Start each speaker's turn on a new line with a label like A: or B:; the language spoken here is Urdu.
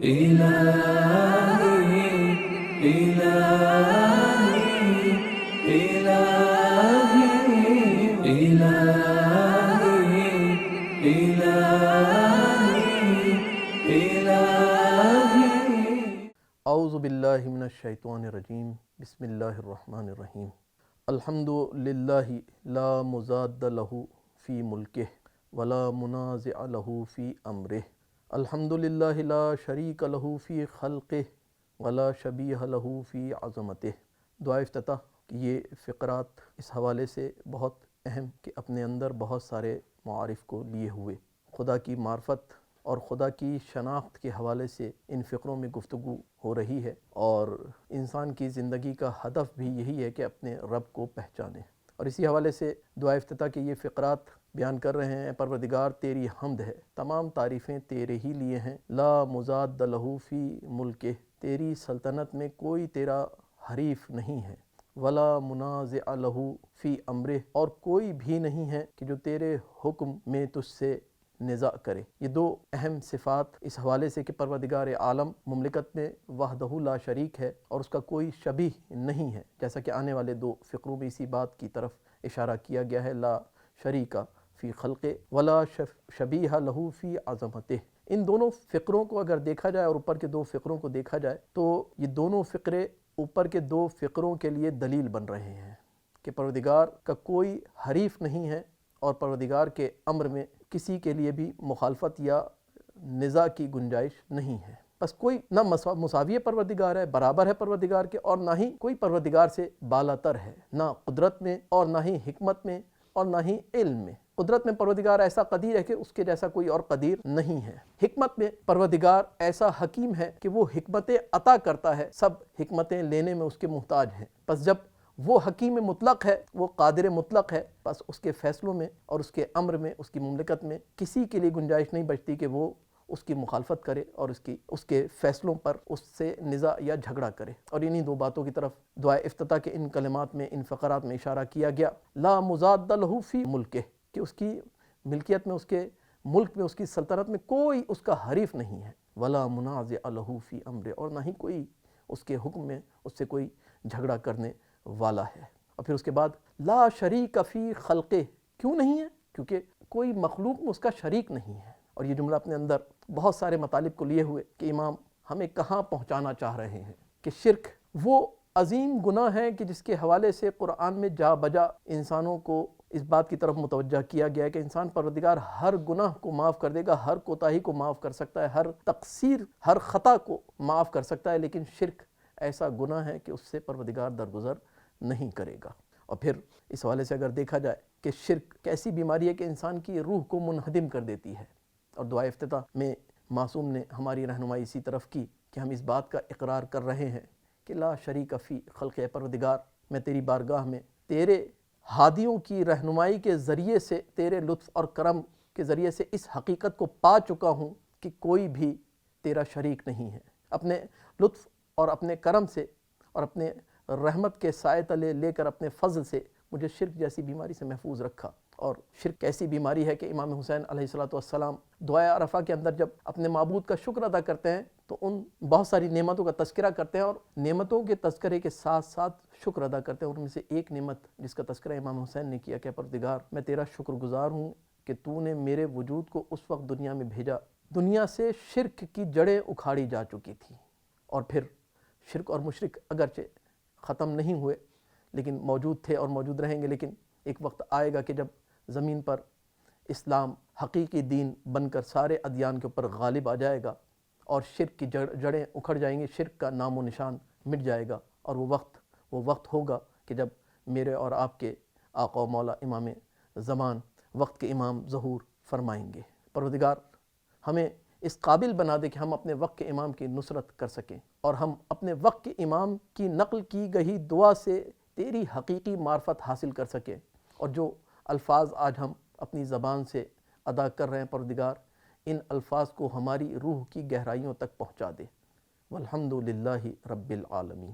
A: إلهي إلهي إلهي إلهي إلهي إلهي
B: اعوذ باللہ من الشیطان الرجیم بسم اللہ الرحمن الرحیم الحمد للہ لا مضاد لہ فی ملکہ ولا منازع لہ فی امرہ الحمد للہ لا شریک لہ فی خلقہ ولا شبیہ لہ فی عظمتہ۔ دعا افتتاح یہ فقرات اس حوالے سے بہت اہم کہ اپنے اندر بہت سارے معارف کو لیے ہوئے خدا کی معرفت اور خدا کی شناخت کے حوالے سے ان فقروں میں گفتگو ہو رہی ہے، اور انسان کی زندگی کا ہدف بھی یہی ہے کہ اپنے رب کو پہچانے، اور اسی حوالے سے دعا افتتاح کے یہ فقرات بیان کر رہے ہیں۔ پروردگار تیری حمد ہے، تمام تعریفیں تیرے ہی لیے ہیں، لا مضاد لہ فی ملکہ، تیری سلطنت میں کوئی تیرا حریف نہیں ہے، ولا منازع لہ فی امرہ، اور کوئی بھی نہیں ہے کہ جو تیرے حکم میں تجھ سے نزاع کرے۔ یہ دو اہم صفات اس حوالے سے کہ پروردگار عالم مملکت میں وحدہ لا شریک ہے اور اس کا کوئی شبیہ نہیں ہے، جیسا کہ آنے والے دو فقروں میں اسی بات کی طرف اشارہ کیا گیا ہے، لا شریک فی خلقہ ولا شبیہ لہ فی عظمتہ۔ ان دونوں فقروں کو اگر دیکھا جائے اور اوپر کے دو فقروں کو دیکھا جائے تو یہ دونوں فقرے اوپر کے دو فقروں کے لیے دلیل بن رہے ہیں کہ پروردگار کا کوئی حریف نہیں ہے، اور پروردگار کے امر میں کسی کے لیے بھی مخالفت یا نزاع کی گنجائش نہیں ہے۔ بس کوئی نہ مساوی پروردگار ہے، برابر ہے پروردگار کے، اور نہ ہی کوئی پروردگار سے بالاتر ہے، نہ قدرت میں اور نہ ہی حکمت میں اور نہ ہی علم میں۔ قدرت میں پروردگار ایسا قدیر ہے کہ اس کے جیسا کوئی اور قدیر نہیں ہے۔ حکمت میں پروردگار ایسا حکیم ہے کہ وہ حکمتیں عطا کرتا ہے، سب حکمتیں لینے میں اس کے محتاج ہیں۔ بس جب وہ حکیم مطلق ہے، وہ قادر مطلق ہے، بس اس کے فیصلوں میں اور اس کے امر میں، اس کی مملکت میں کسی کے لیے گنجائش نہیں بچتی کہ وہ اس کی مخالفت کرے اور اس کے فیصلوں پر اس سے نزاع یا جھگڑا کرے۔ اور انہی دو باتوں کی طرف دعا افتتاح کے ان کلمات میں، ان فقرات میں اشارہ کیا گیا۔ لا مضاد لہ فی ملکہ، کہ اس کی ملکیت میں، اس کے ملک میں، اس کی سلطنت میں کوئی اس کا حریف نہیں ہے، ولا منازع لہ فی امرہ، اور نہ ہی کوئی اس کے حکم میں اس سے کوئی جھگڑا کرنے والا ہے۔ اور پھر اس کے بعد لا شریک فی خلقہ، کیوں نہیں ہے؟ کیونکہ کوئی مخلوق میں اس کا شریک نہیں ہے۔ اور یہ جملہ اپنے اندر بہت سارے مطالب کو لیے ہوئے کہ امام ہمیں کہاں پہنچانا چاہ رہے ہیں کہ شرک وہ عظیم گناہ ہے کہ جس کے حوالے سے قرآن میں جا بجا انسانوں کو اس بات کی طرف متوجہ کیا گیا ہے کہ انسان پروردگار ہر گناہ کو معاف کر دے گا، ہر کوتاہی کو معاف کر سکتا ہے، ہر تقصیر، ہر خطا کو معاف کر سکتا ہے، لیکن شرک ایسا گناہ ہے کہ اس سے پروردگار درگزر نہیں کرے گا۔ اور پھر اس حوالے سے اگر دیکھا جائے کہ شرک کیسی بیماری ہے کہ انسان کی روح کو منہدم کر دیتی ہے، اور دعا افتتاح میں معصوم نے ہماری رہنمائی اسی طرف کی کہ ہم اس بات کا اقرار کر رہے ہیں کہ لا شریک فی خلقہ، پروردگار میں تیری بارگاہ میں تیرے ہادیوں کی رہنمائی کے ذریعے سے، تیرے لطف اور کرم کے ذریعے سے اس حقیقت کو پا چکا ہوں کہ کوئی بھی تیرا شریک نہیں ہے۔ اپنے لطف اور اپنے کرم سے اور اپنے رحمت کے سائے تلے لے کر اپنے فضل سے مجھے شرک جیسی بیماری سے محفوظ رکھا۔ اور شرک ایسی بیماری ہے کہ امام حسین علیہ السلام دعائے عرفہ کے اندر جب اپنے معبود کا شکر ادا کرتے ہیں تو ان بہت ساری نعمتوں کا تذکرہ کرتے ہیں، اور نعمتوں کے تذکرے کے ساتھ ساتھ شکر ادا کرتے ہیں۔ ان میں سے ایک نعمت جس کا تذکرہ امام حسین نے کیا کہ پروردگار میں تیرا شکر گزار ہوں کہ تو نے میرے وجود کو اس وقت دنیا میں بھیجا دنیا سے شرک کی جڑیں اکھاڑی جا چکی تھی، اور پھر شرک اور مشرک اگرچہ ختم نہیں ہوئے لیکن موجود تھے اور موجود رہیں گے، لیکن ایک وقت آئے گا کہ جب زمین پر اسلام حقیقی دین بن کر سارے ادیان کے اوپر غالب آ جائے گا، اور شرک کی جڑیں اکھڑ جائیں گی، شرک کا نام و نشان مٹ جائے گا، اور وہ وقت ہوگا کہ جب میرے اور آپ کے آقا و مولا امام زمان وقت کے امام ظہور فرمائیں گے۔ پروردگار ہمیں اس قابل بنا دے کہ ہم اپنے وقت کے امام کی نصرت کر سکیں، اور ہم اپنے وقت کے امام کی نقل کی گئی دعا سے تیری حقیقی معرفت حاصل کر سکیں، اور جو الفاظ آج ہم اپنی زبان سے ادا کر رہے ہیں پروردگار ان الفاظ کو ہماری روح کی گہرائیوں تک پہنچا دے۔ والحمد للہ رب العالمین۔